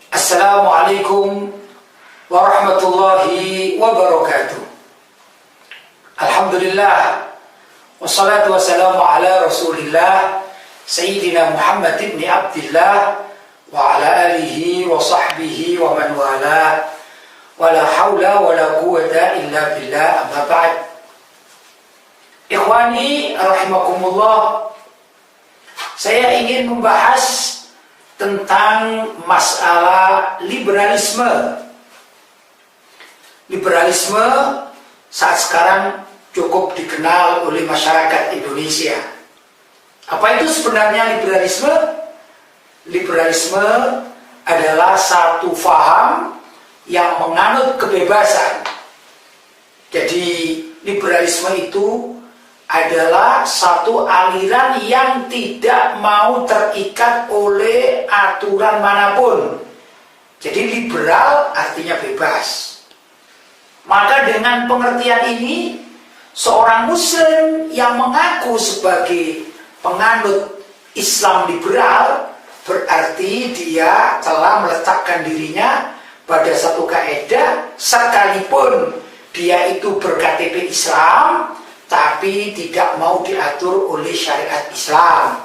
Assalamualaikum warahmatullahi wabarakatuh. Alhamdulillah, wassalatu wassalamu ala rasulillah Sayyidina Muhammad ibn Abdillah wa ala alihi wa sahbihi wa man wala wa la hawla wa la quwata illa billah, amma ba'd. Ikhwani rahimakumullah, saya ingin membahas tentang masalah liberalisme. Liberalisme saat sekarang cukup dikenal oleh masyarakat Indonesia. Apa itu sebenarnya liberalisme? Liberalisme adalah satu faham yang menganut kebebasan. Jadi liberalisme itu adalah satu aliran yang tidak mau terikat oleh aturan manapun. Jadi liberal artinya bebas. Maka dengan pengertian ini, seorang muslim yang mengaku sebagai penganut Islam liberal berarti dia telah meletakkan dirinya pada satu kaidah, sekalipun dia itu ber-KTP Islam tapi tidak mau diatur oleh syariat Islam.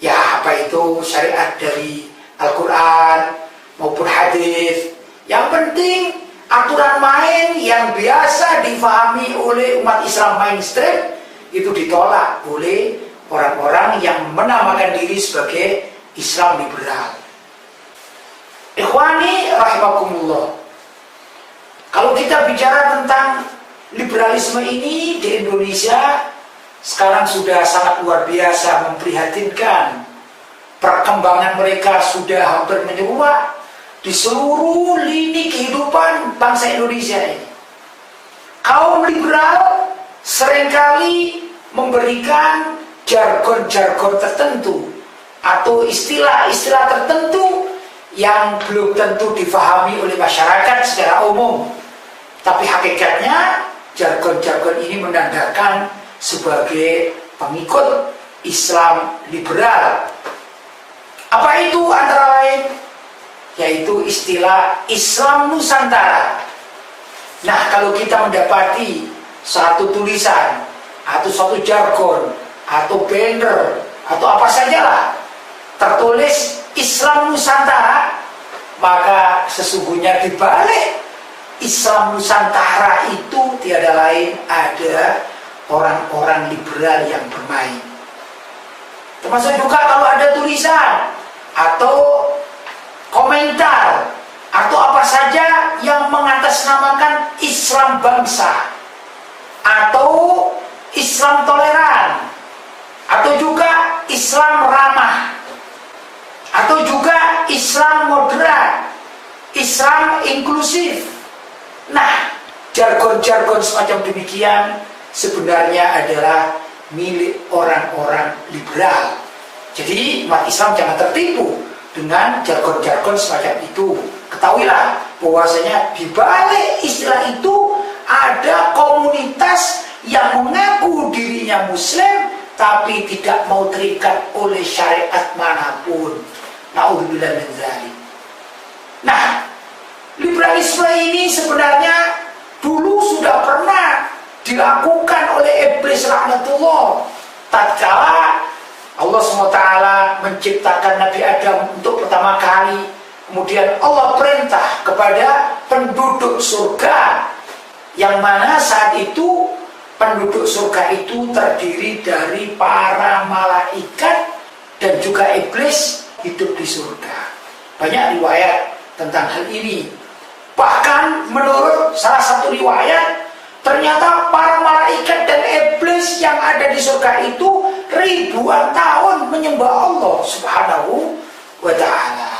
Ya, apa itu syariat dari Al-Quran maupun hadis. Yang penting aturan main yang biasa difahami oleh umat Islam mainstream itu ditolak oleh orang-orang yang menamakan diri sebagai Islam liberal. Ikhwani rahimakumullah, kalau kita bicara tentang liberalisme ini di Indonesia sekarang sudah sangat luar biasa, memprihatinkan. Perkembangan mereka sudah hampir menyeruak di seluruh lini kehidupan bangsa Indonesia ini. Kaum liberal seringkali memberikan jargon-jargon tertentu atau istilah-istilah tertentu yang belum tentu difahami oleh masyarakat secara umum. Tapi hakikatnya jargon-jargon ini menandakan sebagai pengikut Islam liberal. Apa itu antara lain? Yaitu istilah Islam Nusantara. Nah, kalau kita mendapati satu tulisan atau satu jargon atau banner atau apa sajalah tertulis Islam Nusantara, maka sesungguhnya di balik Islam Nusantara itu tiada lain ada orang-orang liberal yang bermain. Termasuk juga kalau ada tulisan atau komentar atau apa saja yang mengatasnamakan Islam bangsa atau Islam toleran atau juga Islam ramah atau juga Islam moderat, Islam inklusif. Nah, jargon-jargon semacam demikian sebenarnya adalah milik orang-orang liberal. Jadi umat Islam jangan tertipu dengan jargon-jargon semacam itu. Ketahuilah bahwasanya di balik istilah itu ada komunitas yang mengaku dirinya Muslim tapi tidak mau terikat oleh syariat manapun. Na'udzubillah min dzalik. Nah, liberalisme ini sebenarnya dulu sudah pernah dilakukan oleh iblis laknatullah tatkala Allah SWT menciptakan Nabi Adam untuk pertama kali. Kemudian Allah perintah kepada penduduk surga, yang mana saat itu penduduk surga itu terdiri dari para malaikat dan juga iblis hidup di surga. Banyak riwayat tentang hal ini. Bahkan menurut salah satu riwayat, ternyata para malaikat dan iblis yang ada di surga itu ribuan tahun menyembah Allah Subhanahu wa ta'ala.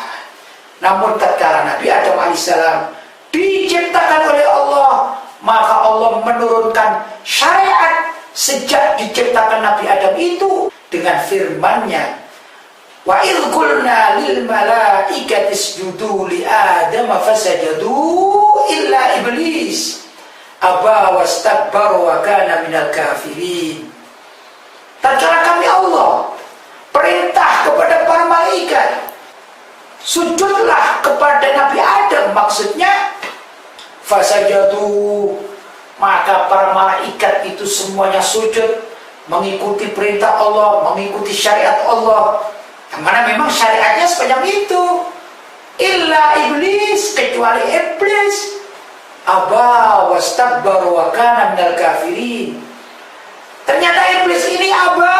Namun tatkala Nabi Adam alaihissalam diciptakan oleh Allah, maka Allah menurunkan syariat sejak diciptakan Nabi Adam itu dengan firman-Nya, Wa idh qulna lil malaikati isjudu li Adam fasajadu illa iblis aba wastakbara wa kana minal kafirin. Tatkala kami Allah perintah kepada para malaikat, sujudlah kepada Nabi Adam, maksudnya fasajadu, maka para malaikat itu semuanya sujud mengikuti perintah Allah, mengikuti syariat Allah, yang mana memang syariatnya sepanjang itu. Illa iblis, kecuali iblis, aba wastakbara wa kana minal kafirin. Ternyata iblis ini aba,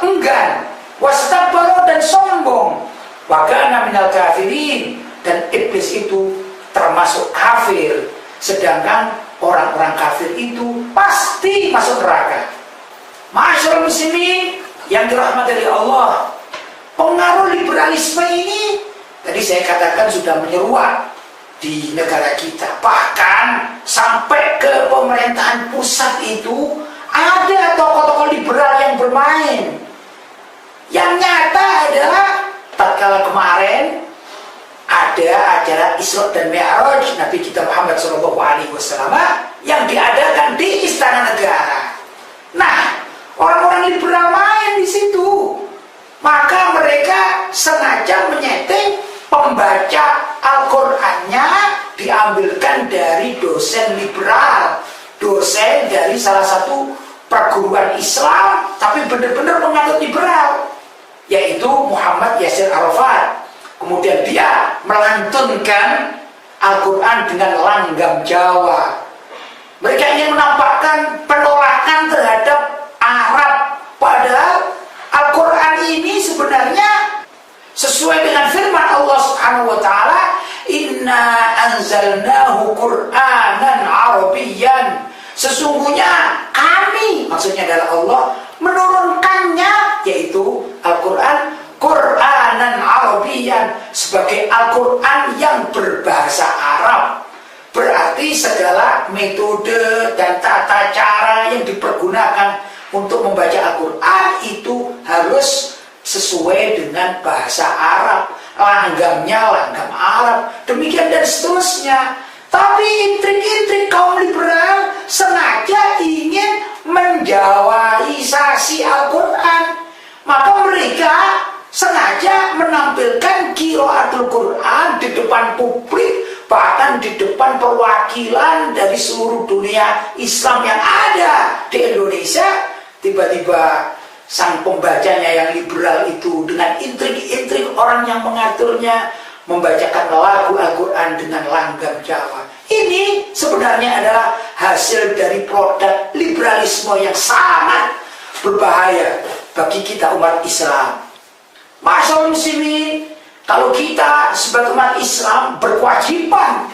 enggan, wastakbara, dan sombong, wa kana minal kafirin, dan iblis itu termasuk kafir. Sedangkan orang-orang kafir itu pasti masuk neraka. Ma'asyiral muslimin yang dirahmati oleh Allah, pengaruh liberalisme ini tadi saya katakan sudah menyeruak di negara kita. Bahkan sampai ke pemerintahan pusat itu ada tokoh-tokoh liberal yang bermain. Yang nyata adalah tatkala kemarin ada acara Isra dan Mi'raj Nabi kita Muhammad SAW yang diadakan di Istana Negara. Nah, orang-orang liberal main di situ. Maka mereka sengaja menyeting pembaca Al-Qur'annya diambilkan dari dosen liberal, dosen dari salah satu perguruan Islam, tapi benar-benar menganut liberal, yaitu Muhammad Yasir Arafat. Kemudian dia melantunkan Al-Quran dengan langgam Jawa. Mereka ingin menampakkan penolakan terhadap Arab, padahal Al-Quran ini sebenarnya sesuai dengan firman Allah Subhanahu wa taala, "Inna anzalnahu Qur'anan Arabiyyan." Sesungguhnya kami, maksudnya adalah Allah, menurunkannya, yaitu Al-Quran, Qur'anan Arabiyyan, sebagai Al-Quran yang berbahasa Arab. Berarti segala metode dan tata cara yang dipergunakan untuk membaca Al-Quran itu harus sesuai dengan bahasa Arab, langgamnya langgam Arab, demikian dan seterusnya. Tapi intrik-intrik kaum liberal sengaja ingin menjawaisasi Al-Quran. Maka mereka sengaja menampilkan qiraatul Quran di depan publik, bahkan di depan perwakilan dari seluruh dunia Islam yang ada di Indonesia. Tiba-tiba sang pembacanya yang liberal itu dengan intrik-intrik orang yang mengaturnya membacakan lagu Al-Quran dengan langgam Jawa. Ini sebenarnya adalah hasil dari produk liberalisme yang sangat berbahaya bagi kita umat Islam. Ma'asyiral muslimin, kalau kita sebagai umat Islam berkewajiban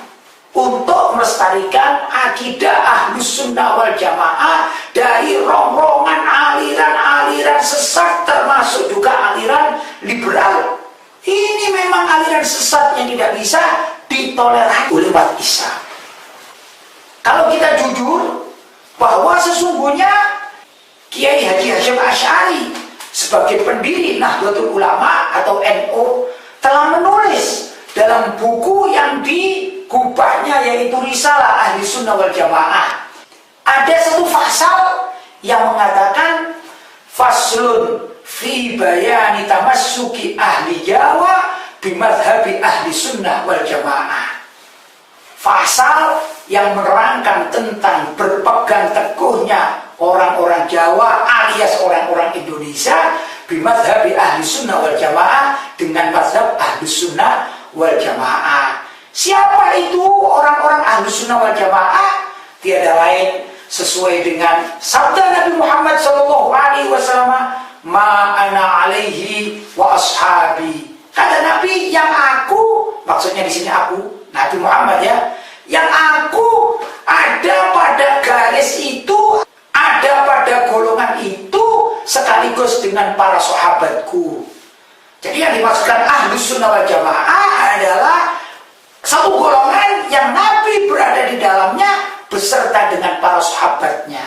untuk melestarikan akidah Ahlus Sunnah wal Jamaah dari rongrongan aliran-aliran sesat, termasuk juga aliran liberal. Ini memang aliran sesat yang tidak bisa ditoleransi oleh umat Islam. Kalau kita jujur bahwa sesungguhnya Kiai Haji Hasyim Asy'ari sebagai pendiri Nahdlatul Ulama atau NU telah menulis dalam buku yang digubahnya, yaitu Risalah Ahli Sunnah wal Jamaah, ada satu pasal yang mengatakan faslun fi bayani tamassuki ahli Jawa bimadhabi ahli sunnah wal jamaah. Pasal yang menerangkan tentang berpegang teguhnya orang-orang Jawa alias orang-orang Indonesia bimadhabi ahli sunnah wal jamaah, dengan mazhab ahli sunnah wal jamaah. Siapa itu orang-orang ahli sunnah wal jamaah? Tiada lain sesuai dengan sabda Nabi Muhammad SAW, "Ma ana alaihi wa ashabi." Kata Nabi, yang aku, maksudnya di sini aku, Nabi Muhammad ya, yang aku ada pada garis itu, ada pada golongan itu, sekaligus dengan para sahabatku. Jadi yang dimaksudkan Ahlus Sunnah wal Jamaah adalah satu golongan yang Nabi berada di dalamnya beserta dengan para sahabatnya.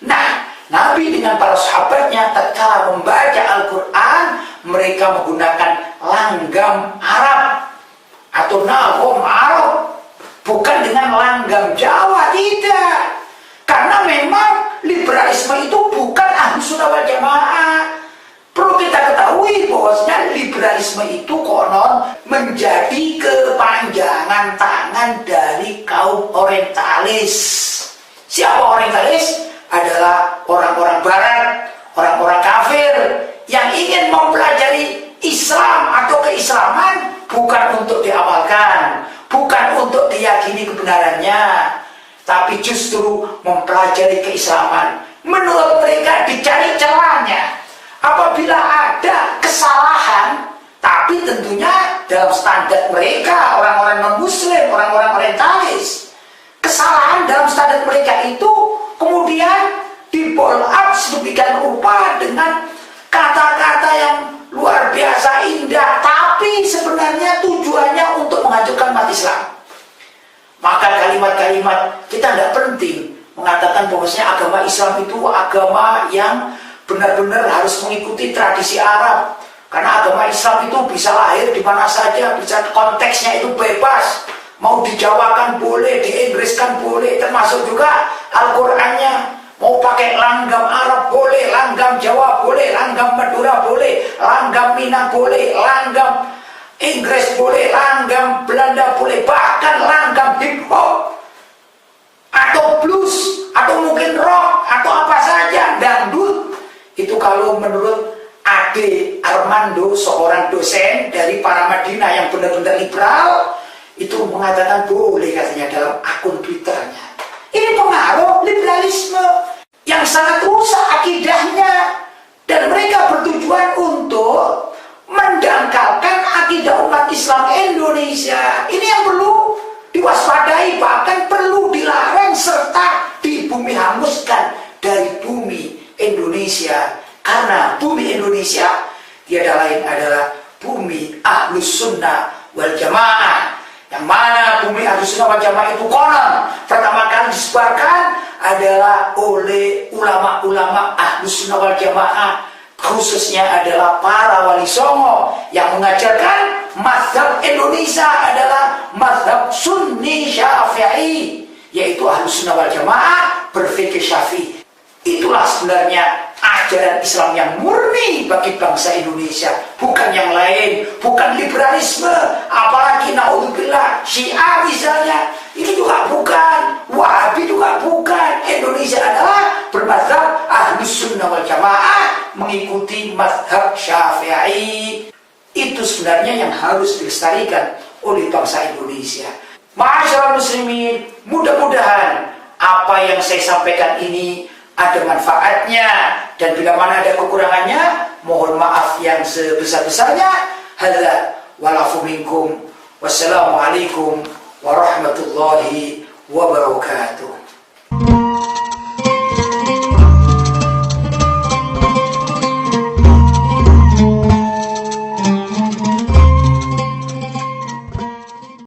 Nah, Nabi dengan para sahabatnya tatkala membaca Al-Quran, mereka menggunakan langgam Arab atau nagom Arab, bukan dengan langgam Jawa, tidak. Karena memang liberalisme itu bukan Ahlus Sunnah wal Jamaah. Perlu kita ketahui bahwasanya liberalisme itu konon menjadi kepanjangan tangan dari kaum orientalis. Siapa orientalis? Adalah orang-orang barat, orang-orang kafir yang ingin mempelajari Islam atau keislaman bukan untuk diamalkan, bukan untuk diyakini kebenarannya, tapi justru mempelajari keislaman. Menurut mereka dicari celahnya. Apabila ada kesalahan, tapi tentunya dalam standar mereka, orang-orang non-muslim, orang-orang orientalis, kesalahan dalam standar mereka itu kemudian di-bold up sedemikian rupa dengan kata-kata yang luar biasa indah, tapi sebenarnya tujuannya untuk menghancurkan umat Islam. Maka kalimat-kalimat kita tidak penting mengatakan bahwasanya agama Islam itu agama yang benar-benar harus mengikuti tradisi Arab. Karena agama Islam itu bisa lahir di mana saja, bisa konteksnya itu bebas. Mau dijawakan boleh, diinggriskan boleh, termasuk juga Al-Qur'annya. Mau pakai langgam Arab boleh, langgam Jawa boleh, langgam Madura boleh, langgam Minang boleh, langgam Inggris boleh, langgam Belanda boleh, bahkan langgam hip hop atau blues atau mungkin rock atau apa saja, dangdut. Itu kalau menurut Ade Armando, seorang dosen dari Paramadina yang benar-benar liberal, itu mengatakan boleh katanya dalam akun Twitternya. Ini pengaruh liberalisme yang sangat rusak akidahnya, dan mereka bertujuan untuk mendangkalkan akidah umat Islam Indonesia. Ini yang perlu diwaspadai, bahkan perlu dilarang serta dibumi hanguskan dari bumi Indonesia. Karena bumi Indonesia tiada lain adalah bumi Ahlus Sunnah wal Jamaah, yang mana bumi Ahlus Sunnah wal Jamaah itu konon pertama kali disebarkan adalah oleh ulama-ulama Ahlus Sunnah wal Jamaah, khususnya adalah para wali songo yang mengajarkan mazhab Indonesia adalah mazhab Sunni Syafi'i, yaitu Ahlus Sunnah wal Jamaah berfikih Syafi'i. Itulah sebenarnya ajaran Islam yang murni bagi bangsa Indonesia, bukan yang lain, bukan liberalisme, apalagi naudzubillah Syiah misalnya, ini juga bukan, Wahabi juga bukan. Indonesia adalah bermazhab Ahlus Sunnah wal Jamaah, mengikuti mazhab Syafi'i. Itu sebenarnya yang harus dilestarikan oleh bangsa Indonesia. Ma'asyiral muslimin, mudah-mudahan apa yang saya sampaikan ini ada manfaatnya, dan bila mana ada kekurangannya mohon maaf yang sebesar-besarnya. Hadza walafu minkum. Wassalamualaikum warahmatullahi wabarakatuh.